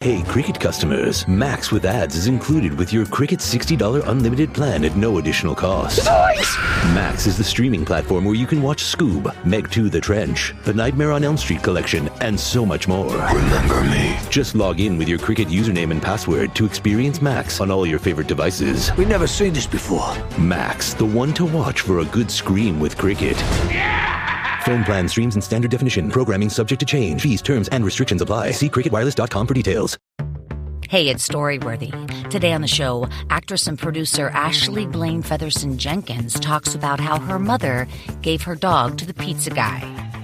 Hey, Cricket customers, Max with ads is included with your Cricket $60 unlimited plan at no additional cost. Nice! Max is the streaming platform where you can watch Scoob, Meg 2 The Trench, The Nightmare on Elm Street collection, and so much more. Remember me. Just log in with your Cricket username and password to experience Max on all your favorite devices. We've never seen this before. Max, the one to watch for a good scream with Cricket. Phone plan streams in standard definition. Programming subject to change. Fees, terms, and restrictions apply. See cricketwireless.com for details. Hey, it's Storyworthy. Today on the show, actress and producer Ashley Blaine Featherson-Jenkins talks about how her mother gave her dog to the pizza guy.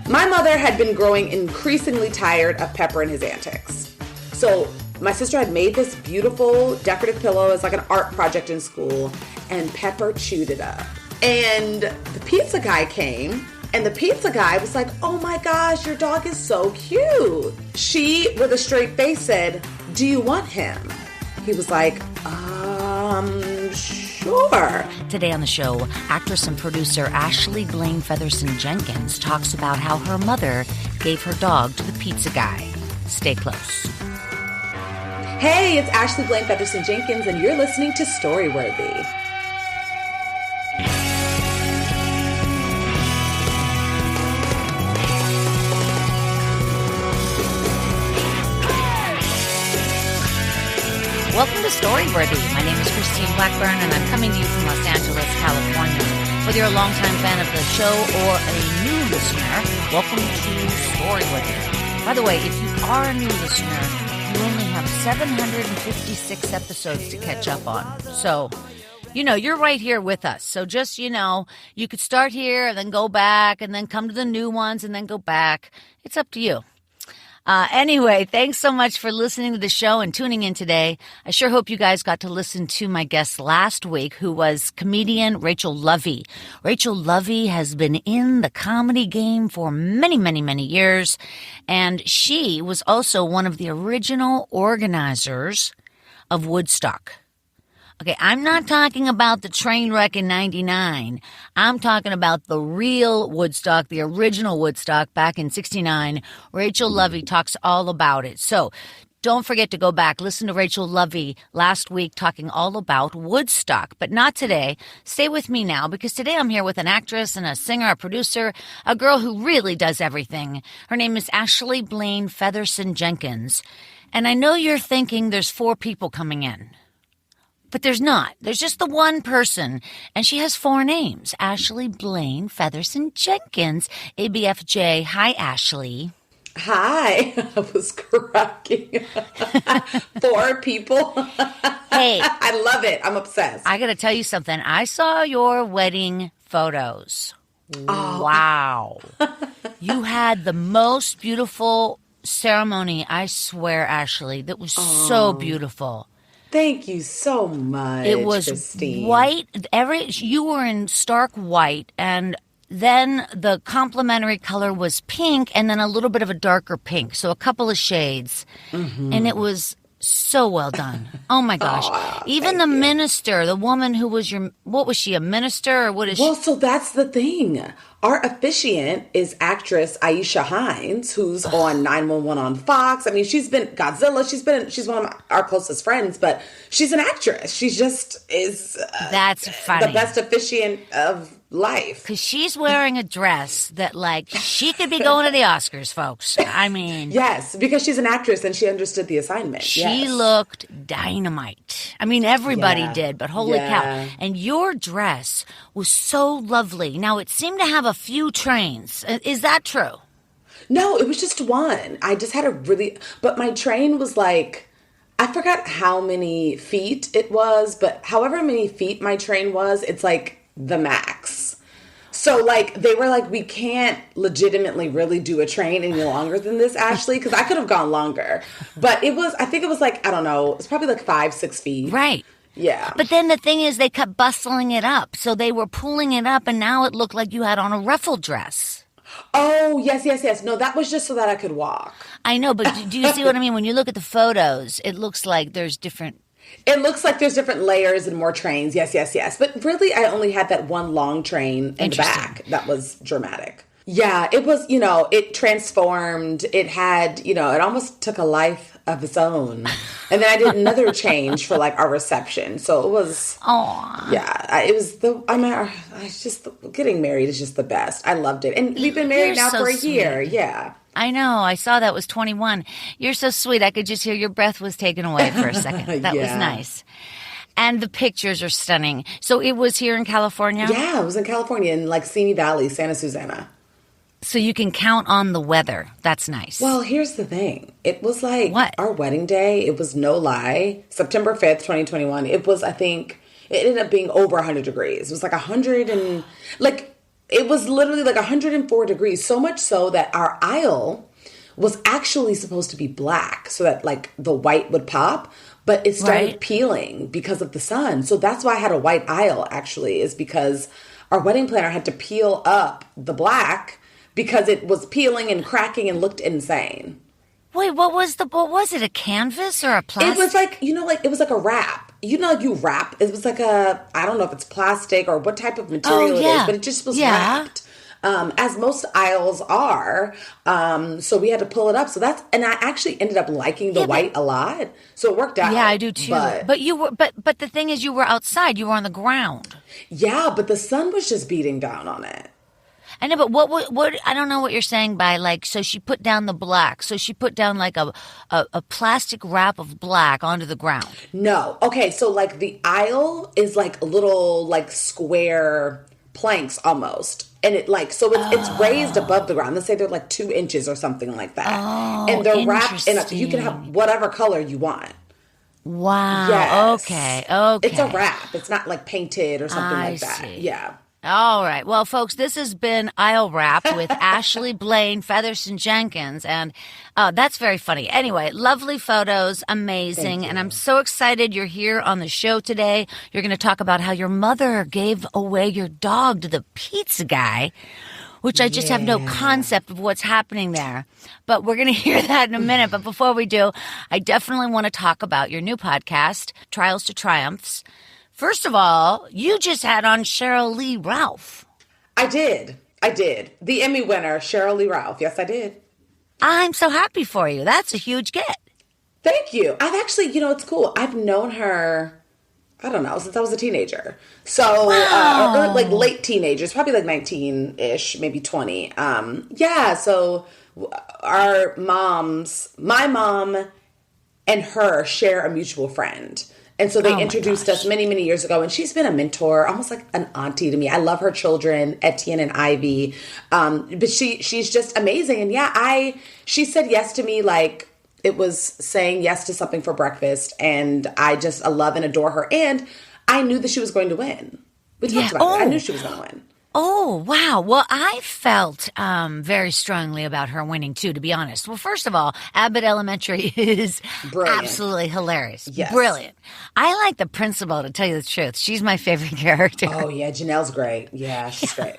My mother had been growing increasingly tired of Pepper and his antics. So my sister had made this beautiful decorative pillow as like an art project in school, and Pepper chewed it up. And the pizza guy came, and the pizza guy was like, "Oh my gosh, your dog is so cute." She, with a straight face, said, "Do you want him?" He was like, sure. Today on the show, actress and producer Ashley Blaine Featherson-Jenkins talks about how her mother gave her dog to the pizza guy. Stay close. Hey, it's Ashley Blaine Featherson-Jenkins, and you're listening to Storyworthy. Welcome to Storyworthy. My name is Christine Blackburn, and I'm coming to you from Los Angeles, California. Whether you're a longtime fan of the show or a new listener, welcome to Storyworthy. By the way, if you are a new listener, you only have 756 episodes to catch up on. So, you're right here with us. So just, you could start here and then go back and then come to the new ones and then go back. It's up to you. Anyway, thanks so much for listening to the show and tuning in today. I sure hope you guys got to listen to my guest last week, who was comedian Rachel Lovey. Rachel Lovey has been in the comedy game for many, many, many years, and she was also one of the original organizers of Woodstock. Okay, I'm not talking about the train wreck in 99. I'm talking about the real Woodstock, the original Woodstock back in 69. Rachel Lovey talks all about it. So don't forget to go back. Listen to Rachel Lovey last week talking all about Woodstock, but not today. Stay with me now, because today I'm here with an actress and a singer, a producer, a girl who really does everything. Her name is Ashley Blaine Featherson-Jenkins. And I know you're thinking there's 4 people coming in. But there's not. There's just the one person, and she has 4 names. Ashley Blaine Featherson-Jenkins, ABFJ. Hi, Ashley. Hi. I was cracking. 4 people. Hey. I love it. I'm obsessed. I got to tell you something. I saw your wedding photos. Oh. Wow. You had the most beautiful ceremony, I swear, Ashley. That was so beautiful. Thank you so much, It was Christine. white. You were in stark white, and then the complementary color was pink, and then a little bit of a darker pink, so a couple of shades. Mm-hmm. And it was so well done. Oh, my gosh. Even the minister, the woman who was what was she, a minister, or what is she? Well, so that's the thing. Our officiant is actress Aisha Hines, who's on 911 on Fox. I mean, she's been Godzilla. She's one of our closest friends, but she's an actress. She just is that's funny. The best officiant of life. Because she's wearing a dress that, she could be going to the Oscars, folks. I mean. Yes, because she's an actress and she understood the assignment. She looked dynamite. I mean, everybody did, but holy cow. And your dress was so lovely. Now, it seemed to have a few trains. Is that true? No, it was just one. I just had but my train was I forgot how many feet it was, but however many feet my train was, it's the max. So they were we can't legitimately really do a train any longer than this, Ashley, because I could have gone longer. But I think it was I don't know, it's probably 5-6 feet. Right. Yeah. But then the thing is, they kept bustling it up. So they were pulling it up, and now it looked like you had on a ruffle dress. Oh, yes. No, that was just so that I could walk. I know, but do you see what I mean? When you look at the photos, it looks like there's different... It looks like there's different layers and more trains. Yes. But really, I only had that one long train in the back. That was dramatic. Yeah, it was, it transformed. It had, it almost took a life of its own. And then I did another change for like our reception. So it was, it was it's just, getting married is just the best. I loved it. And we've been married now for a year. Yeah. I know. I saw that was 21. You're so sweet. I could just hear your breath was taken away for a second. That was nice. And the pictures are stunning. So it was here in California? Yeah, it was in California in like Simi Valley, Santa Susana. So you can count on the weather. That's nice. Well, here's the thing. It was like our wedding day. It was no lie. September 5th, 2021. It was, I think, it ended up being over 100 degrees. It was like 100 and it was literally like 104 degrees. So much so that our aisle was actually supposed to be black so that like the white would pop. But it started peeling because of the sun. So that's why I had a white aisle actually, is because our wedding planner had to peel up the black because it was peeling and cracking and looked insane. Wait, what was it, a canvas or a plastic? It was like, it was like a wrap. You wrap. It was like I don't know if it's plastic or what type of material it is, but it just was wrapped. As most aisles are. So we had to pull it up. And I actually ended up liking the white a lot. So it worked out. Yeah, I do too. But you were, but the thing is you were outside, you were on the ground. Yeah, but the sun was just beating down on it. I know, but what I don't know what you're saying by so she put down the black. So she put down like a plastic wrap of black onto the ground. No. Okay, so like the aisle is like little like square planks almost. And it it's raised above the ground. Let's say they're like 2 inches or something like that. Oh, and they're wrapped in you can have whatever color you want. Wow. Yes. Okay. It's a wrap. It's not like painted or something like that. See. Yeah. All right. Well, folks, this has been Aisle Wrap with Ashley Blaine Featherson-Jenkins, and that's very funny. Anyway, lovely photos, amazing, and I'm so excited you're here on the show today. You're going to talk about how your mother gave away your dog to the pizza guy, which I just have no concept of what's happening there. But we're going to hear that in a minute. But before we do, I definitely want to talk about your new podcast, Trials to Triumphs. First of all, you just had on Cheryl Lee Ralph. I did. The Emmy winner, Cheryl Lee Ralph. Yes, I did. I'm so happy for you. That's a huge get. Thank you. I've actually, it's cool. I've known her, I don't know, since I was a teenager. So, or like late teenagers, probably like 19-ish, maybe 20. So my mom and her share a mutual friend. And so they introduced us many, many years ago. And she's been a mentor, almost like an auntie to me. I love her children, Etienne and Ivy. But she's just amazing. And she said yes to me like it was saying yes to something for breakfast. And I love and adore her. And I knew that she was going to win. We talked about it. I knew she was going to win. Oh, wow. Well, I felt very strongly about her winning, too, to be honest. Well, first of all, Abbott Elementary is absolutely hilarious. Yes. Brilliant. I like the principal, to tell you the truth. She's my favorite character. Oh, yeah. Janelle's great. Yeah, she's great.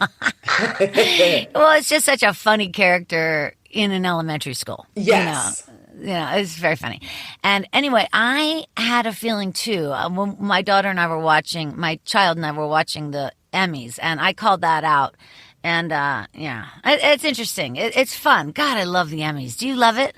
Well, it's just such a funny character in an elementary school. Yes. It's very funny. And anyway, I had a feeling, too, when my daughter and I were watching, my child and I were watching the Emmys, and I called that out. And, it's interesting. It's fun. God, I love the Emmys. Do you love it?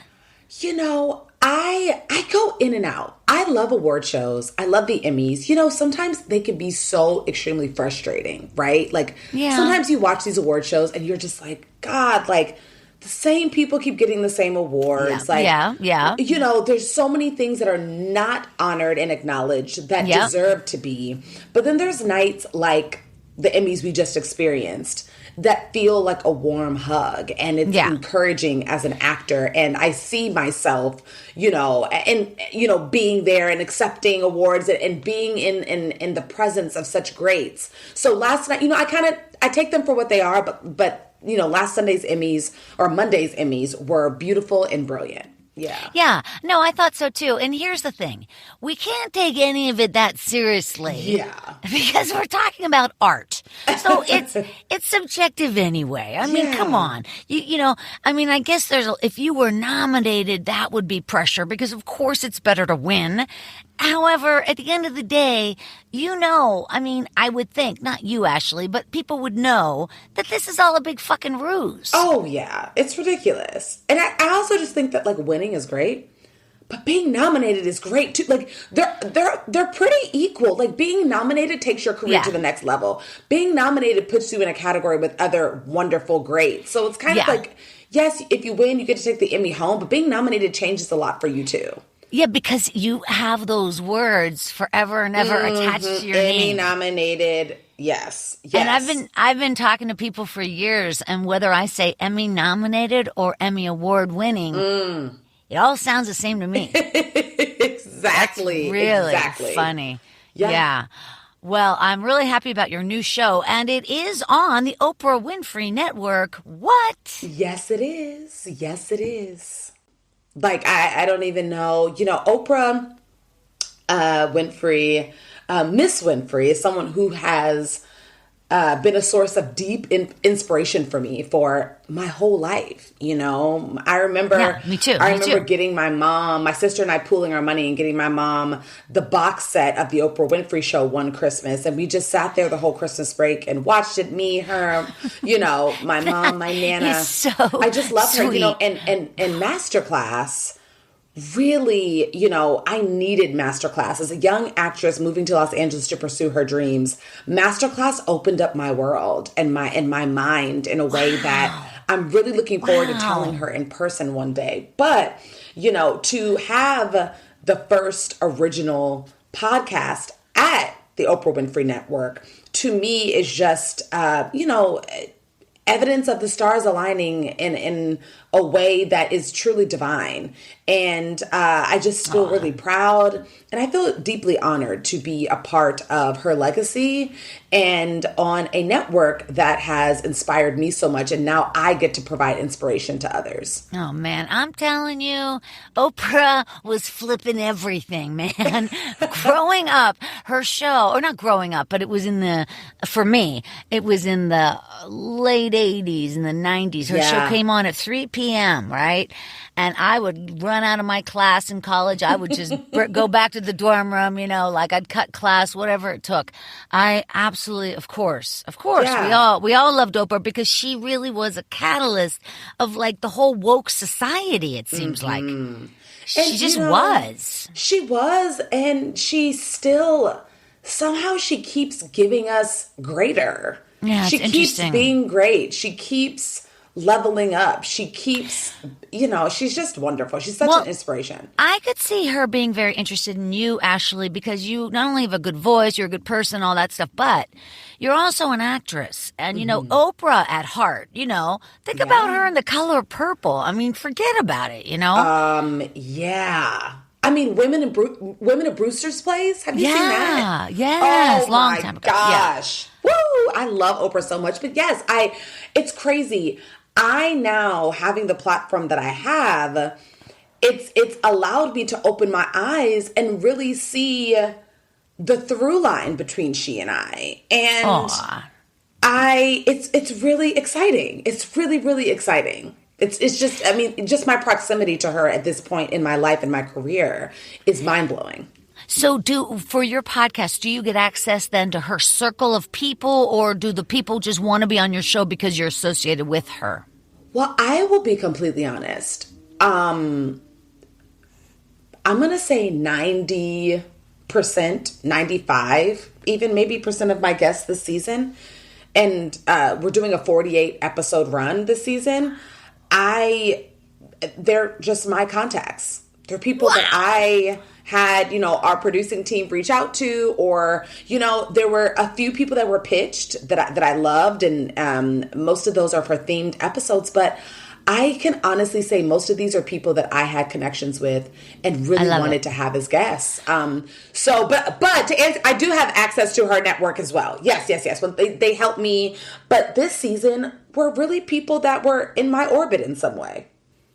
I go in and out. I love award shows. I love the Emmys. Sometimes they can be so extremely frustrating, right? Sometimes you watch these award shows and you're just like, God, the same people keep getting the same awards. There's so many things that are not honored and acknowledged that deserve to be. But then there's nights like the Emmys we just experienced that feel like a warm hug, and it's encouraging as an actor. And I see myself, being there and accepting awards and being in the presence of such greats. So last night, I take them for what they are, but last Sunday's Emmys or Monday's Emmys were beautiful and brilliant. Yeah. Yeah. No, I thought so too. And here's the thing. We can't take any of it that seriously. Yeah. Because we're talking about art. So it's subjective anyway. I mean, come on. I guess if you were nominated, that would be pressure because of course it's better to win. However, at the end of the day, I mean, I would think, not you, Ashley, but people would know that this is all a big fucking ruse. Oh, yeah. It's ridiculous. And I also just think that, like, winning is great, but being nominated is great, too. Like, they're pretty equal. Like, being nominated takes your career to the next level. Being nominated puts you in a category with other wonderful greats. So it's kind of like, yes, if you win, you get to take the Emmy home, but being nominated changes a lot for you, too. Yeah, because you have those words forever and ever attached to your name. Emmy nominated, yes. And I've been talking to people for years, and whether I say Emmy nominated or Emmy award winning, it all sounds the same to me. Exactly. That's really funny. Yeah. Well, I'm really happy about your new show, and it is on the Oprah Winfrey Network. What? Yes, it is. Yes, it is. Like, I don't even know. You know, Oprah Winfrey, Miss Winfrey is someone who has been a source of deep inspiration for me for my whole life. You know, I remember, me too. I remember getting my sister and I pooling our money and getting my mom the box set of the Oprah Winfrey Show one Christmas. And we just sat there the whole Christmas break and watched it. Me, her, you know, my mom, my Nana. So I just love her, you know, and Masterclass. Really, you know, I needed Masterclass. As a young actress moving to Los Angeles to pursue her dreams, Masterclass opened up my world and my mind in a way that I'm really looking forward to telling her in person one day. But, you know, to have the first original podcast at the Oprah Winfrey Network, to me is just, you know, evidence of the stars aligning in a way that is truly divine. And I just feel really proud, and I feel deeply honored to be a part of her legacy and on a network that has inspired me so much. And now I get to provide inspiration to others. Oh, man, I'm telling you, Oprah was flipping everything, man. Growing up, her show, or not growing up, but it was for me, it was in the late 80s and the 90s. Her show came on at 3 p.m., right? And I would run out of my class in college. I would just go back to the dorm room, you know, like I'd cut class, whatever it took. I absolutely, of course, we all loved Oprah because she really was a catalyst of like the whole woke society, it seems like. She just was. She was, and she still, somehow she keeps giving us greater. Yeah, she keeps being great. She keeps leveling up. She keeps, you know, she's just wonderful. She's such an inspiration. I could see her being very interested in you, Ashley, because you not only have a good voice, you're a good person, all that stuff, but you're also an actress. And, you know, Oprah at heart, you know, think about her in The Color Purple. I mean, forget about it, you know? Yeah. I mean, Women of Brewster's Place. Have you seen that? Yes. Long time ago. Gosh. Woo! I love Oprah so much. But yes, it's crazy. I now, having the platform that I have, it's allowed me to open my eyes and really see the through line between she and I. And it's really exciting. It's really, really exciting. It's just, I mean, just my proximity to her at this point in my life and my career is mind-blowing. So for your podcast, do you get access then to her circle of people, or do the people just want to be on your show because you're associated with her? Well, I will be completely honest. I'm going to say 90%, 95%, even maybe percent of my guests this season. And we're doing a 48 episode run this season. They're just my contacts. They're people that I had, you know, our producing team reach out to, or, you know, there were a few people that were pitched that I loved, and most of those are for themed episodes, but I can honestly say most of these are people that I had connections with and really wanted to have as guests. But to answer, I do have access to her network as well. Yes. When they help me, but this season were really people that were in my orbit in some way.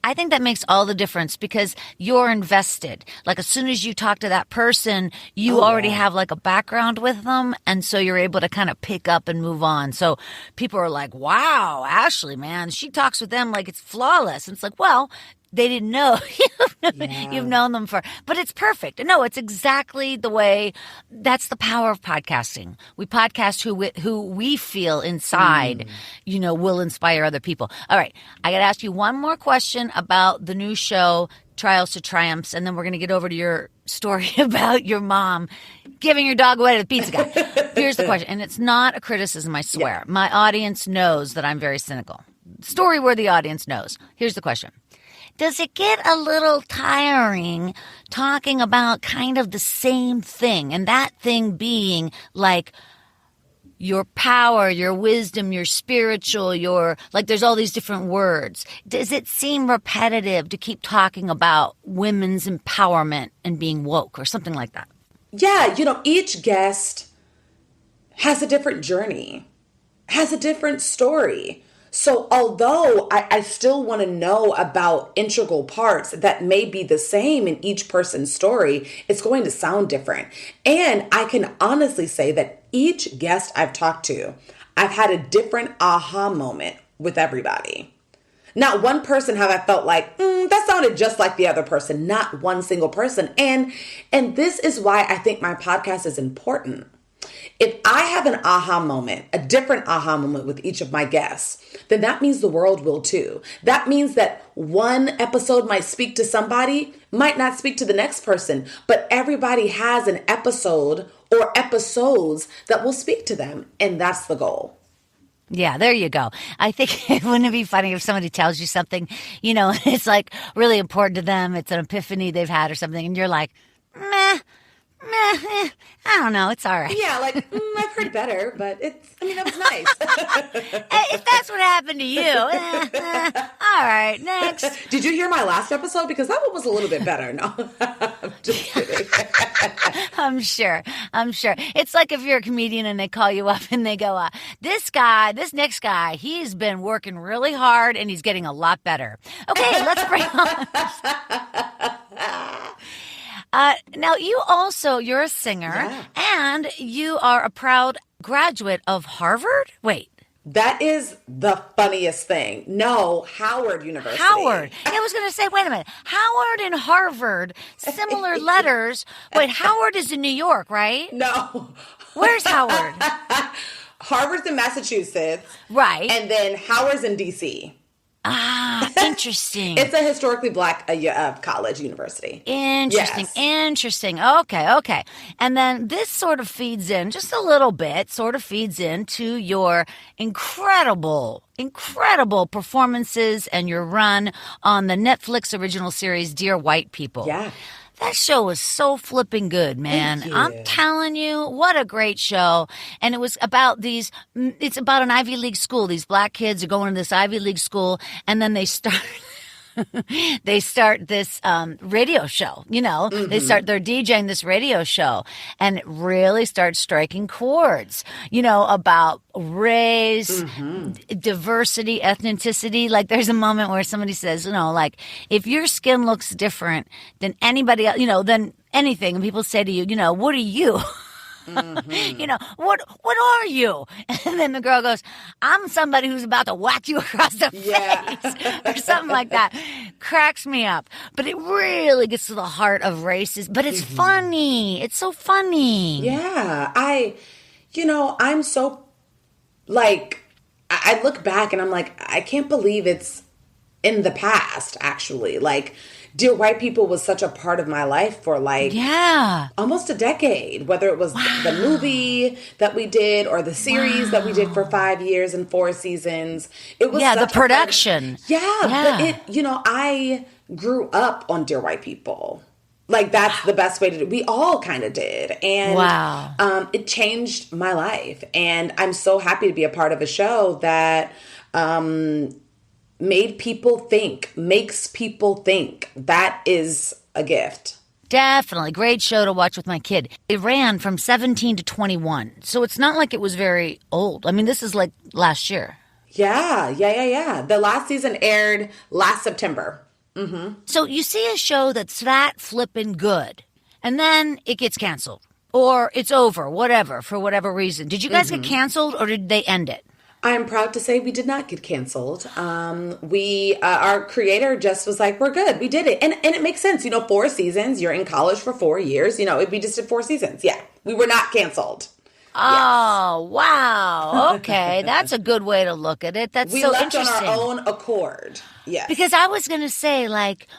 I think that makes all the difference because you're invested. Like as soon as you talk to that person, you already have like a background with them. And so you're able to kind of pick up and move on. So people are like, wow, Ashley, man, she talks with them like it's flawless. And it's like, well, they didn't know. Yeah. You've known them but it's perfect. No, it's exactly the way. That's the power of podcasting. We podcast who we feel inside, will inspire other people. All right. I got to ask you one more question about the new show, Trials to Triumphs, and then we're going to get over to your story about your mom giving your dog away to the pizza guy. Here's the question, and it's not a criticism, I swear. Yeah. My audience knows that I'm very cynical. Story where the audience knows. Here's the question. Does it get a little tiring talking about kind of the same thing, and that thing being like your power, your wisdom, your spiritual, there's all these different words. Does it seem repetitive to keep talking about women's empowerment and being woke or something like that? Yeah, each guest has a different journey, has a different story. So although I still want to know about integral parts that may be the same in each person's story, it's going to sound different. And I can honestly say that each guest I've talked to, I've had a different aha moment with everybody. Not one person have I felt like, that sounded just like the other person. Not one single person. And this is why I think my podcast is important. If I have an aha moment, a different aha moment with each of my guests, then that means the world will too. That means that one episode might speak to somebody, might not speak to the next person, but everybody has an episode or episodes that will speak to them. And that's the goal. Yeah, there you go. I think wouldn't it be funny if somebody tells you something, it's like really important to them. It's an epiphany they've had or something. And you're like, meh. I don't know. It's all right. Yeah, I've heard better, but it was nice. If that's what happened to you, all right, next. Did you hear my last episode? Because that one was a little bit better. No, I'm just kidding. I'm sure. It's like if you're a comedian and they call you up and they go, this next guy, he's been working really hard and he's getting a lot better. Okay, let's bring on. Now, you're a singer, and you are a proud graduate of Harvard? Wait. That is the funniest thing. No, Howard University. Howard. I was going to say, wait a minute. Howard and Harvard, similar letters. Wait, Howard is in New York, right? No. Where's Howard? Harvard's in Massachusetts. Right. And then Howard's in D.C. Ah, interesting. It's a historically black college university. Interesting. Yes. Interesting. Okay. And then this sort of feeds in, just a little bit, into your incredible performances and your run on the Netflix original series, Dear White People. Yeah. That show was so flipping good, man. Thank you. I'm telling you, what a great show. And it was about it's about an Ivy League school. These black kids are going to this Ivy League school, and then they start this radio show, Mm-hmm. they're DJing this radio show, and it really starts striking chords, about race, diversity, ethnicity. Like there's a moment where somebody says, if your skin looks different than anybody else, than anything, and people say to you, what are you? What are you? And then the girl goes, I'm somebody who's about to whack you across the face or something like that. Cracks me up. But it really gets to the heart of races. But it's funny. It's so funny. Yeah. I'm so I look back and I'm like, I can't believe it's in the past, actually. Dear White People was such a part of my life for almost a decade, whether it was the movie that we did or the series that we did for 5 years and 4 seasons. It was the production. But I grew up on Dear White People. That's the best way to do it. We all kind of did. And it changed my life. And I'm so happy to be a part of a show that makes people think. That is a gift. Definitely. Great show to watch with my kid. It ran from 17 to 21. So it's not like it was very old. I mean, this is last year. Yeah. The last season aired last September. Mm-hmm. So you see a show that's that flippin' good, and then it gets canceled. Or it's over, whatever, for whatever reason. Did you guys get canceled, or did they end it? I'm proud to say we did not get canceled. Our creator just was like, we're good. We did it. And it makes sense. 4 seasons. You're in college for 4 years. We just did 4 seasons. Yeah. We were not canceled. Oh, yes. Wow. Okay. That's a good way to look at it. That's so interesting. We left on our own accord. Yes. Because I was going to say,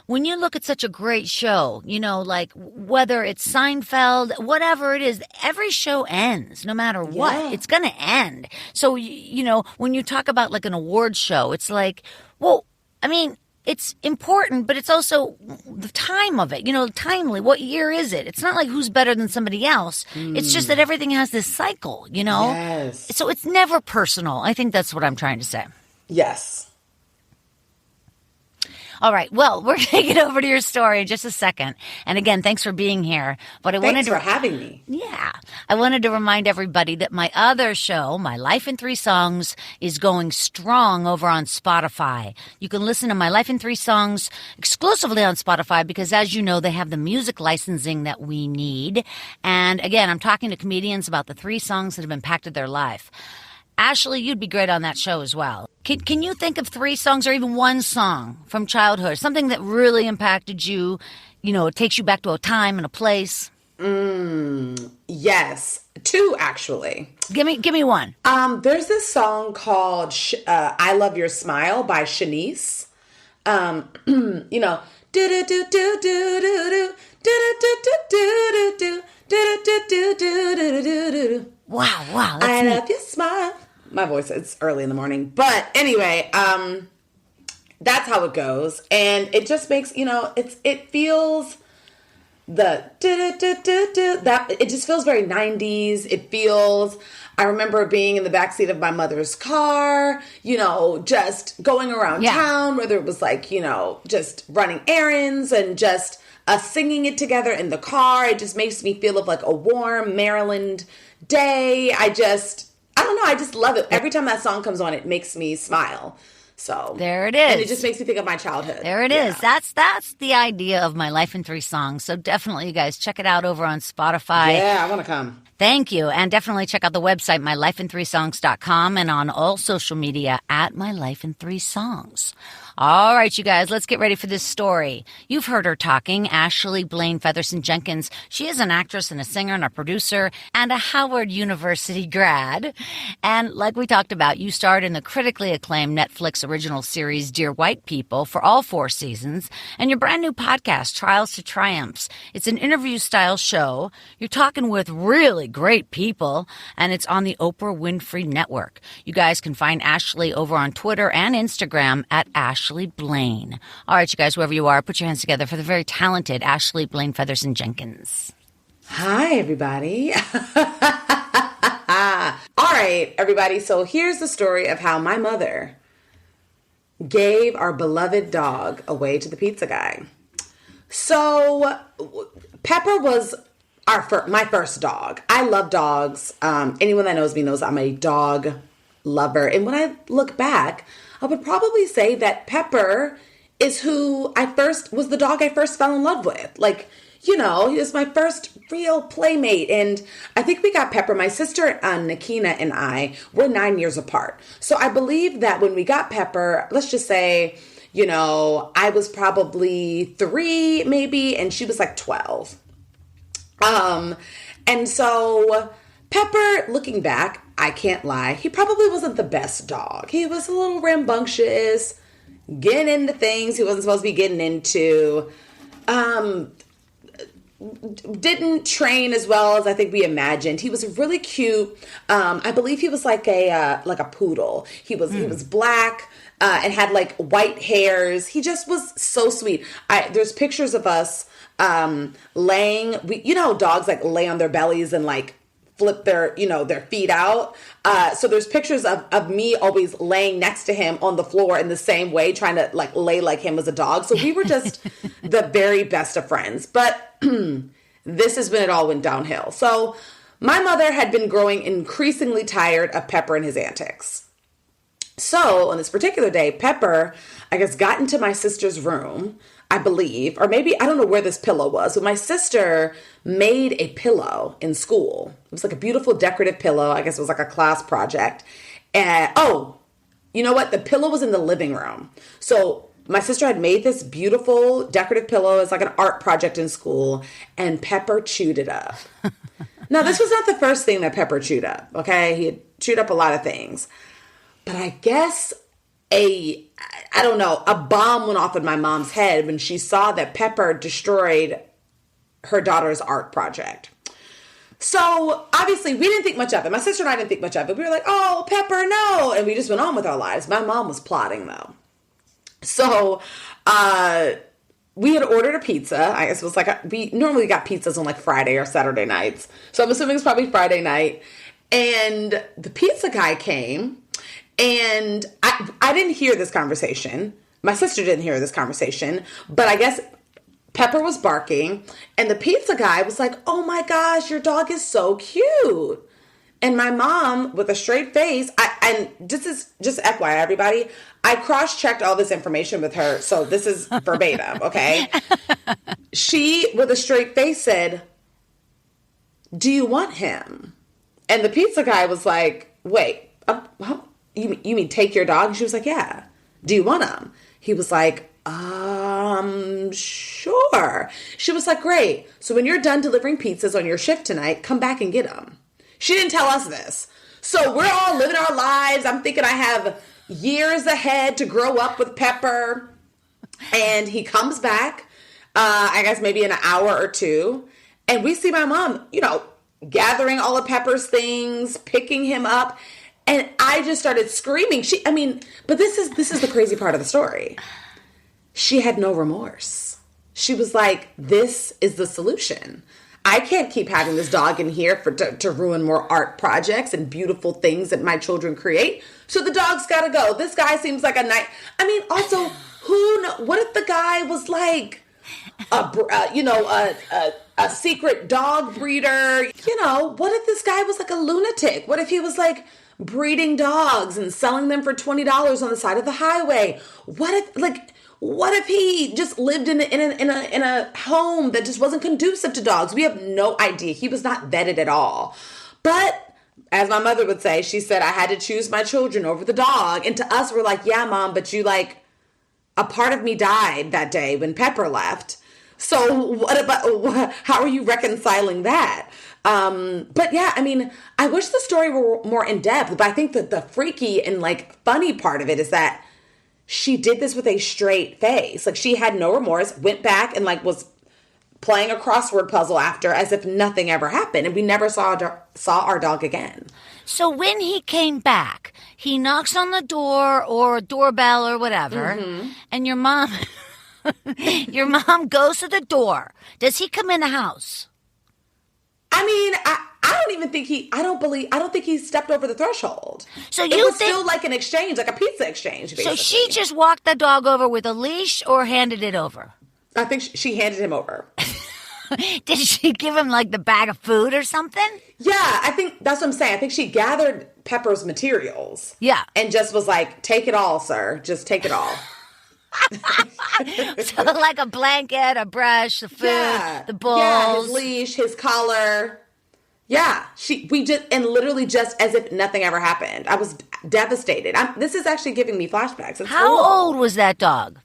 when you look at such a great show, whether it's Seinfeld, whatever it is, every show ends no matter what. Yeah. It's going to end. So, when you talk about an award show, it's it's important, but it's also the time of it. Timely. What year is it? It's not like who's better than somebody else. It's just that everything has this cycle, Yes. So it's never personal. I think that's what I'm trying to say. Yes. All right. Well, we're going to get over to your story in just a second. And again, thanks for being here. But Thanks for having me. Yeah. I wanted to remind everybody that my other show, My Life in 3 Songs, is going strong over on Spotify. You can listen to My Life in 3 Songs exclusively on Spotify because, as you know, they have the music licensing that we need. And again, I'm talking to comedians about the 3 songs that have impacted their life. Ashley, you'd be great on that show as well. Can you think of 3 songs or even 1 song from childhood, something that really impacted you? It takes you back to a time and a place. Yes, 2 actually. Give me 1. There's this song called "I Love Your Smile" by Shanice. Do do do do do do do do do do do. Wow, I love your smile. My voice, it's early in the morning. But anyway, that's how it goes. And it just makes, it feels that it just feels very 90s. It feels, I remember being in the backseat of my mother's car, just going around town, whether it was just running errands and just us singing it together in the car. It just makes me feel of a warm Maryland day. I don't know. I just love it. Every time that song comes on, it makes me smile. So there it is. And it just makes me think of my childhood. There it is. That's the idea of My Life in 3 Songs. So definitely, you guys, check it out over on Spotify. Yeah, I want to come. Thank you. And definitely check out the website, mylifein3songs.com, and on all social media at mylifein3songs. All right, you guys, let's get ready for this story. You've heard her talking, Ashley Blaine Featherson-Jenkins. She is an actress and a singer and a producer and a Howard University grad. And like we talked about, you starred in the critically acclaimed Netflix original series Dear White People for all 4 seasons, and your brand new podcast, Trials to Triumphs. It's an interview-style show. You're talking with really great people, and it's on the Oprah Winfrey Network. You guys can find Ashley over on Twitter and Instagram at Ashley Blaine. All right, you guys, whoever you are, put your hands together for the very talented Ashley Blaine Featherson-Jenkins. Hi, everybody. All right, everybody. So here's the story of how my mother gave our beloved dog away to the pizza guy. So Pepper was my first dog. I love dogs. Anyone that knows me knows I'm a dog lover. And when I look back, I would probably say that Pepper is who was the dog I first fell in love with. He was my first real playmate. And I think we got Pepper, my sister Nakina and I, we're 9 years apart. So I believe that when we got Pepper, let's just say, I was probably 3 maybe, and she was 12. And so Pepper, looking back, I can't lie, he probably wasn't the best dog. He was a little rambunctious, getting into things he wasn't supposed to be getting into. Didn't train as well as I think we imagined. He was really cute. I believe he was like a poodle. He was black and had white hairs. He just was so sweet. There's pictures of us laying. Dogs lay on their bellies and flip their feet out. So there's pictures of me always laying next to him on the floor in the same way, trying to lay like him as a dog. So we were just the very best of friends. But this is when it all went downhill. So my mother had been growing increasingly tired of Pepper and his antics. So on this particular day, Pepper, I guess, got into my sister's room, I believe, or maybe, I don't know where this pillow was, but my sister made a pillow in school. It was a beautiful decorative pillow. I guess it was a class project. And, you know what? The pillow was in the living room. So my sister had made this beautiful decorative pillow. It's like an art project in school. And Pepper chewed it up. Now, this was not the first thing that Pepper chewed up, okay? He had chewed up a lot of things. But I guess a bomb went off in my mom's head when she saw that Pepper destroyed her daughter's art project. So, obviously, we didn't think much of it. My sister and I didn't think much of it. We were like, oh, Pepper, no. And we just went on with our lives. My mom was plotting, though. So, we had ordered a pizza. I guess it was like, we normally got pizzas on like Friday or Saturday nights. So, I'm assuming it's probably Friday night. And the pizza guy came. And I didn't hear this conversation. My sister didn't hear this conversation. But I guess Pepper was barking, and the pizza guy was like, oh my gosh, your dog is so cute. And my mom, with a straight face, and this is just FYI, everybody, I cross-checked all this information with her, so this is verbatim, okay? She, with a straight face, said, do you want him? And the pizza guy was like, wait, you mean take your dog? And she was like, yeah. Do you want him? He was like, sure. She was like, great. So when you're done delivering pizzas on your shift tonight, come back and get them. She didn't tell us this. So we're all living our lives. I'm thinking I have years ahead to grow up with Pepper. And he comes back, I guess maybe in an hour or two. And we see my mom, gathering all of Pepper's things, picking him up. And I just started screaming. But this is the crazy part of the story. She had no remorse. She was like, this is the solution. I can't keep having this dog in here to ruin more art projects and beautiful things that my children create. So the dog's got to go. This guy seems like a nice... also, what if the guy was like a secret dog breeder? What if this guy was like a lunatic? What if he was like breeding dogs and selling them for $20 on the side of the highway? What if he just lived in a home that just wasn't conducive to dogs? We have no idea. He was not vetted at all. But as my mother would say, she said, I had to choose my children over the dog. And to us, we're like, yeah, Mom, but a part of me died that day when Pepper left. So how are you reconciling that? But yeah, I wish the story were more in depth, but I think that the freaky and funny part of it is that she did this with a straight face. She had no remorse, went back and was playing a crossword puzzle after as if nothing ever happened. And we never saw our dog again. So when he came back, he knocks on the door or doorbell or whatever, and your mom goes to the door. Does he come in the house? I don't think he stepped over the threshold. So it was still like an exchange, like a pizza exchange, basically. So she just walked the dog over with a leash or handed it over? I think she handed him over. Did she give him the bag of food or something? Yeah, I think that's what I'm saying. I think she gathered Pepper's materials. Yeah. And just was like, take it all, sir. Just take it all. So like a blanket, a brush, the food, the bowls. Yeah, his leash, his collar. Yeah, literally just as if nothing ever happened. I was devastated. This is actually giving me flashbacks. How old was that dog?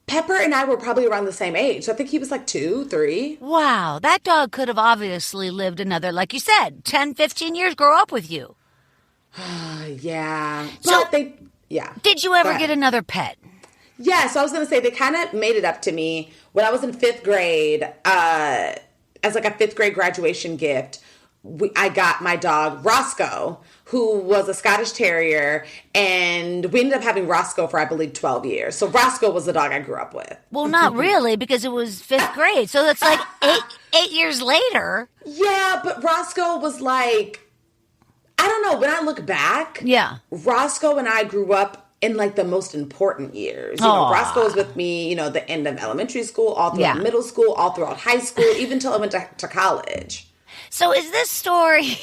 Pepper and I were probably around the same age. So I think he was 2, 3. Wow, that dog could have obviously lived another, like you said, 10, 15 years, grow up with you. Yeah. So, yeah. Did you ever get another pet? Yeah, so I was going to say, they kind of made it up to me when I was in 5th grade, as a 5th grade graduation gift. I got my dog, Roscoe, who was a Scottish Terrier, and we ended up having Roscoe for, I believe, 12 years. So Roscoe was the dog I grew up with. Well, not really, because it was 5th grade. So that's eight years later. Yeah, but Roscoe was I don't know, when I look back, Roscoe and I grew up in the most important years. Roscoe was with me, the end of elementary school, all throughout middle school, all throughout high school, even till I went to college. So is this story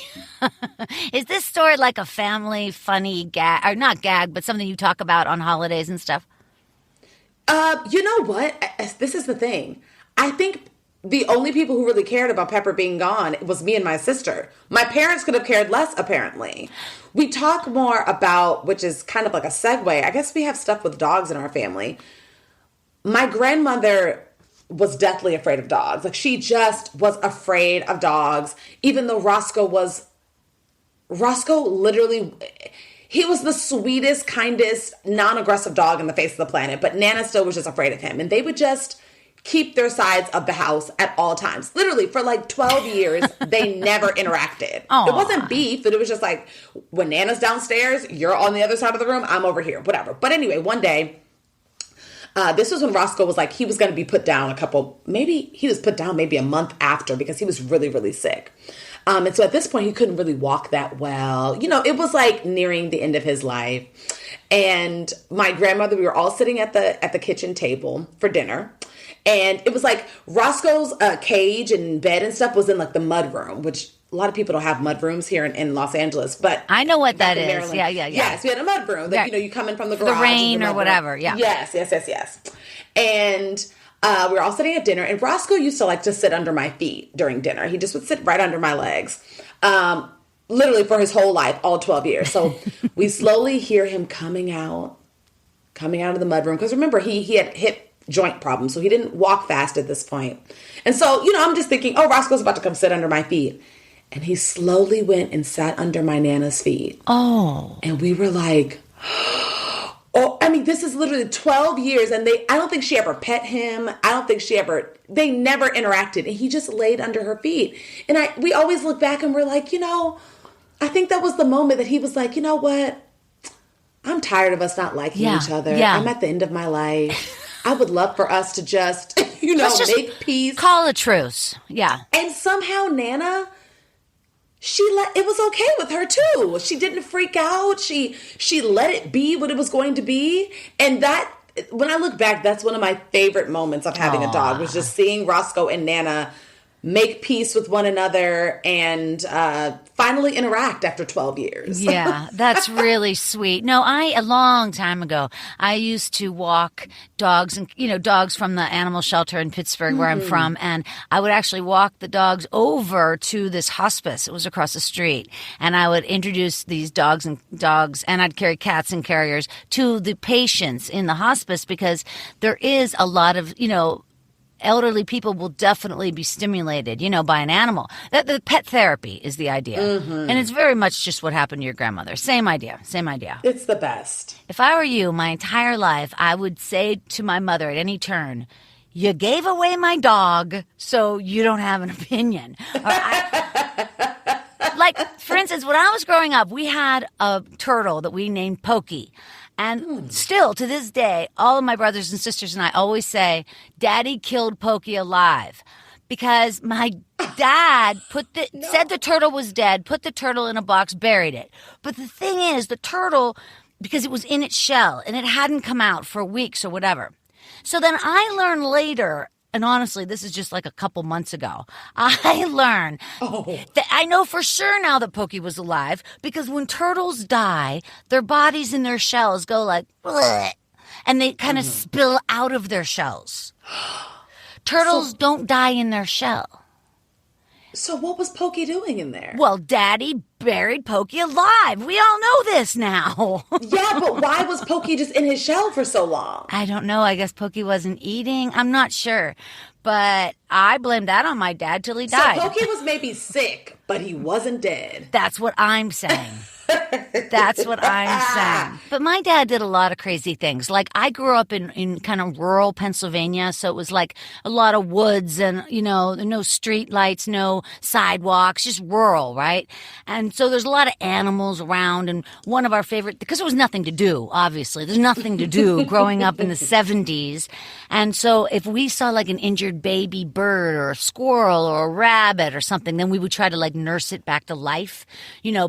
like a family funny gag, or not gag, but something you talk about on holidays and stuff? You know what? This is the thing. I think the only people who really cared about Pepper being gone was me and my sister. My parents could have cared less, apparently. We talk more about, which is kind of like a segue, I guess we have stuff with dogs in our family. My grandmother was deathly afraid of dogs. Like, she just was afraid of dogs, even though Roscoe literally, he was the sweetest, kindest, non-aggressive dog on the face of the planet, but Nana still was just afraid of him. And they would just keep their sides of the house at all times. Literally, for like 12 years, they never interacted. Aww. It wasn't beef, but it was just like, when Nana's downstairs, you're on the other side of the room, I'm over here, whatever. But anyway, one day, this was when Roscoe was like, he was going to be put down maybe a month after, because he was really, really sick. And so at this point, he couldn't really walk that well. You know, it was like nearing the end of his life. And my grandmother, we were all sitting at the kitchen table for dinner. And it was like Roscoe's cage and bed and stuff was in like the mud room, which a lot of people don't have mud rooms here in Los Angeles. But I know what that is. Maryland, Yeah. Yes, we had a mud room that, you come in from the garage. The rain or whatever, yeah. Yes. And we were all sitting at dinner, and Roscoe used to like to sit under my feet during dinner. He just would sit right under my legs, literally for his whole life, all 12 years. So we slowly hear him coming out of the mudroom. Because remember, he had hip joint problems, so he didn't walk fast at this point. And so, I'm just thinking, oh, Roscoe's about to come sit under my feet. And he slowly went and sat under my Nana's feet. Oh. And we were like... Oh, I mean, this is literally 12 years, and I don't think she ever pet him. They never interacted, and he just laid under her feet. And we always look back and we're like, I think that was the moment that he was like, you know what? I'm tired of us not liking each other. Yeah. I'm at the end of my life. I would love for us to just, make peace. Call a truce. Yeah. And somehow Nana... it was okay with her too. She didn't freak out. She let it be what it was going to be. And that, when I look back, that's one of my favorite moments of having a dog, was just seeing Roscoe and Nana make peace with one another and finally interact after 12 years. Yeah, that's really sweet. No, a long time ago, I used to walk dogs and, dogs from the animal shelter in Pittsburgh, where I'm from. And I would actually walk the dogs over to this hospice. It was across the street. And I would introduce these dogs, and I'd carry cats and carriers to the patients in the hospice, because there is a lot of, elderly people will definitely be stimulated, by an animal. The pet therapy is the idea. And it's very much just what happened to your grandmother. Same idea. It's the best. If I were you, my entire life, I would say to my mother at any turn, you gave away my dog, so you don't have an opinion. Like, for instance, when I was growing up, we had a turtle that we named Pokey. And still, to this day, all of my brothers and sisters and I always say, Daddy killed Pokey alive. Because my dad said the turtle was dead, put the turtle in a box, buried it. But the thing is, the turtle, because it was in its shell, and it hadn't come out for weeks or whatever. So then I learned later, and honestly, this is just like a couple months ago, I learned that I know for sure now that Pokey was alive, because when turtles die, their bodies in their shells go like, bleh, and they kind of spill out of their shells. Turtles don't die in their shell. So what was Pokey doing in there? Well, Daddy buried Pokey alive. We all know this now. Yeah, but why was Pokey just in his shell for so long? I don't know. I guess Pokey wasn't eating. I'm not sure. But I blame that on my dad till he died. So Pokey was maybe sick, but he wasn't dead. That's what I'm saying. That's what I'm saying. But my dad did a lot of crazy things. Like, I grew up in kind of rural Pennsylvania, so it was like a lot of woods and, no street lights, no sidewalks, just rural, right? And so there's a lot of animals around, and one of our favorite, because there was nothing to do, obviously. There's nothing to do growing up in the 70s. And so if we saw like an injured baby bird or a squirrel or a rabbit or something, then we would try to like nurse it back to life,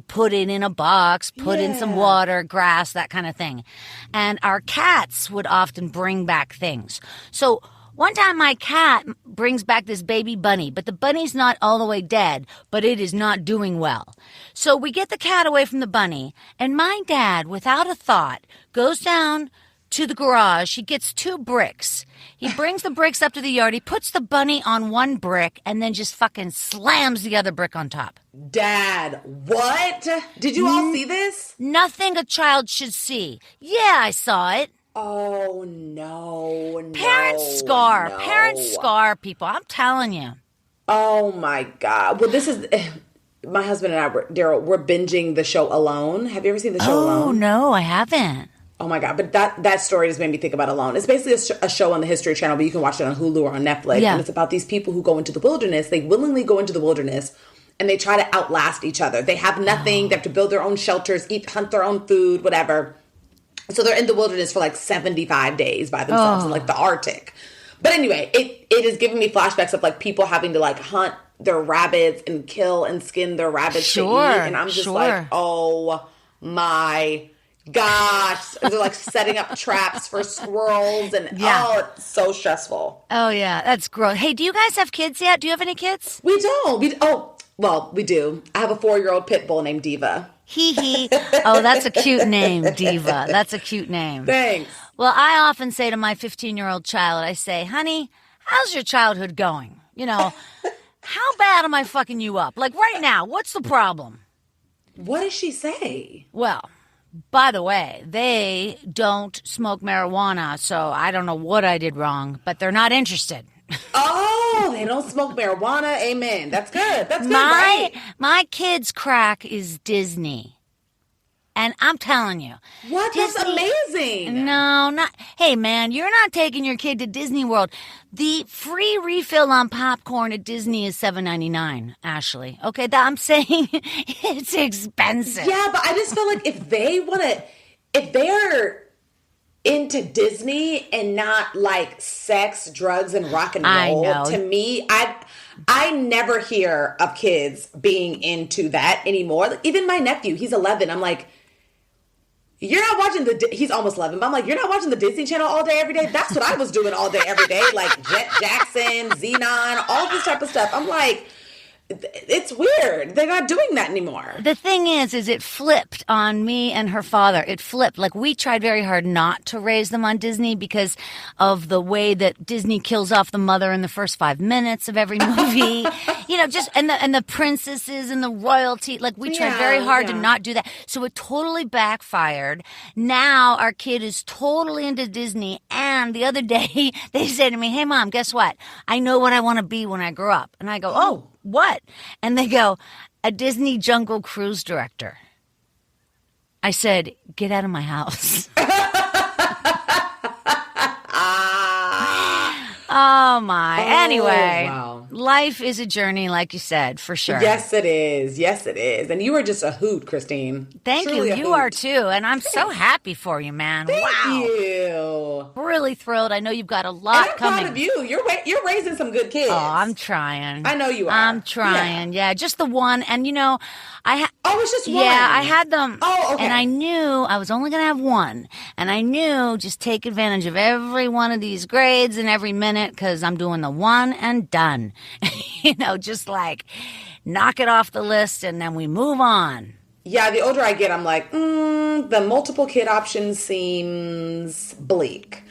put it in a box, put in some water, grass, that kind of thing. And our cats would often bring back things. So one time my cat brings back this baby bunny, but the bunny's not all the way dead, but it is not doing well. So we get the cat away from the bunny, and my dad, without a thought, goes down to the garage. He gets 2 bricks. He brings the bricks up to the yard. He puts the bunny on one brick and then just fucking slams the other brick on top. Dad, what? Did you all see this? Nothing a child should see. Yeah, I saw it. Oh, no. Parents scar people. I'm telling you. Oh, my God. Well, this is... My husband and I, Daryl, we're binging the show Alone. Have you ever seen the show Alone? Oh, no, I haven't. Oh, my God. But that story just made me think about Alone. It's basically a show on the History Channel, but you can watch it on Hulu or on Netflix. Yeah. And it's about these people who go into the wilderness. They willingly go into the wilderness, and they try to outlast each other. They have nothing. They have to build their own shelters, hunt their own food, whatever. So they're in the wilderness for like 75 days by themselves in like the Arctic. But anyway, it is giving me flashbacks of like people having to like hunt their rabbits and kill and skin their rabbits to eat. And I'm just like, oh my gosh. They're like setting up traps for squirrels and oh, it's so stressful. Oh yeah, that's gross. Hey, do you guys have kids yet? Do you have any kids? We don't. We do. I have a 4-year-old pit bull named Diva. Hee. Oh, that's a cute name, Diva. That's a cute name. Thanks. Well, I often say to my 15-year-old child, I say, honey, how's your childhood going? You know, how bad am I fucking you up? Like right now, what's the problem? What does she say? Well, by the way, they don't smoke marijuana, so I don't know what I did wrong, but they're not interested. Oh, they don't smoke marijuana. Amen. That's good. That's good, right? My kids' crack is Disney. And I'm telling you. What? That's amazing. No, not. Hey, man, you're not taking your kid to Disney World. The free refill on popcorn at Disney is $7.99, Ashley. Okay, I'm saying it's expensive. Yeah, but I just feel like if they're into Disney and not like sex, drugs, and rock and roll, to me, I never hear of kids being into that anymore. Like, even my nephew, he's 11. I'm like, you're not watching he's almost 11, but I'm like, you're not watching the Disney Channel all day, every day? That's what I was doing all day, every day. Like Jet Jackson, Xenon, all this type of stuff. I'm like, it's weird. They're not doing that anymore. The thing is it flipped on me and her father. It flipped. Like, we tried very hard not to raise them on Disney because of the way that Disney kills off the mother in the first 5 minutes of every movie. You know, just and the princesses and the royalty. Like, we tried very hard to not do that. So it totally backfired. Now our kid is totally into Disney. And the other day they said to me, "Hey, Mom, guess what? I know what I want to be when I grow up." And I go, "Oh, what?" And they go, "A Disney Jungle Cruise director." I said, "Get out of my house." Oh, my. Anyway, wow. Life is a journey, like you said, for sure. Yes, it is. Yes, it is. And you are just a hoot, Christine. Thank you. You are, too. And I'm so happy for you, man. Thank you. Really thrilled. I know you've got a lot coming. I'm proud of you. You're raising some good kids. Oh, I'm trying. I know you are. I'm trying. Yeah, just the one. And, you know, it's just one. Yeah, I had them. Oh, okay. And I knew I was only going to have one. And I knew just take advantage of every one of these grades and every minute because I'm doing the one and done. You know, just like knock it off the list and then we move on. Yeah, the older I get, I'm like, the multiple kid option seems bleak.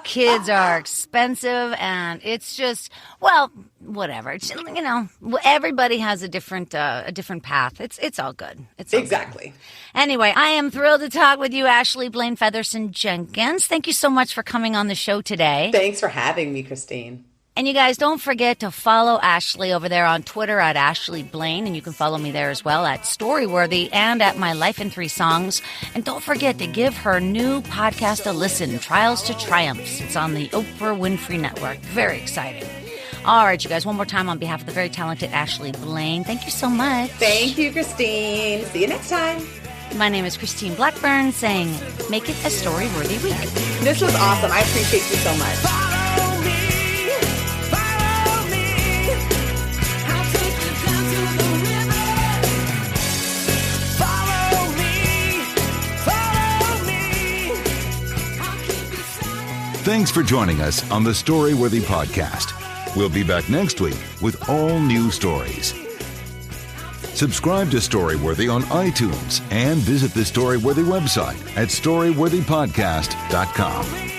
Kids are expensive, and it's just, well, whatever. It's, you know, everybody has a different path. It's all good. It's all exactly. Good. Anyway, I am thrilled to talk with you, Ashley Blaine Featherson-Jenkins. Thank you so much for coming on the show today. Thanks for having me, Christine. And you guys, don't forget to follow Ashley over there on Twitter at Ashley Blaine. And you can follow me there as well at Storyworthy and at My Life in 3 Songs. And don't forget to give her new podcast a listen, Trials to Triumphs. It's on the Oprah Winfrey Network. Very exciting. All right, you guys, one more time on behalf of the very talented Ashley Blaine. Thank you so much. Thank you, Christine. See you next time. My name is Christine Blackburn, saying make it a story-worthy week. This was awesome. I appreciate you so much. Thanks for joining us on the Storyworthy Podcast. We'll be back next week with all new stories. Subscribe to Storyworthy on iTunes and visit the Storyworthy website at storyworthypodcast.com.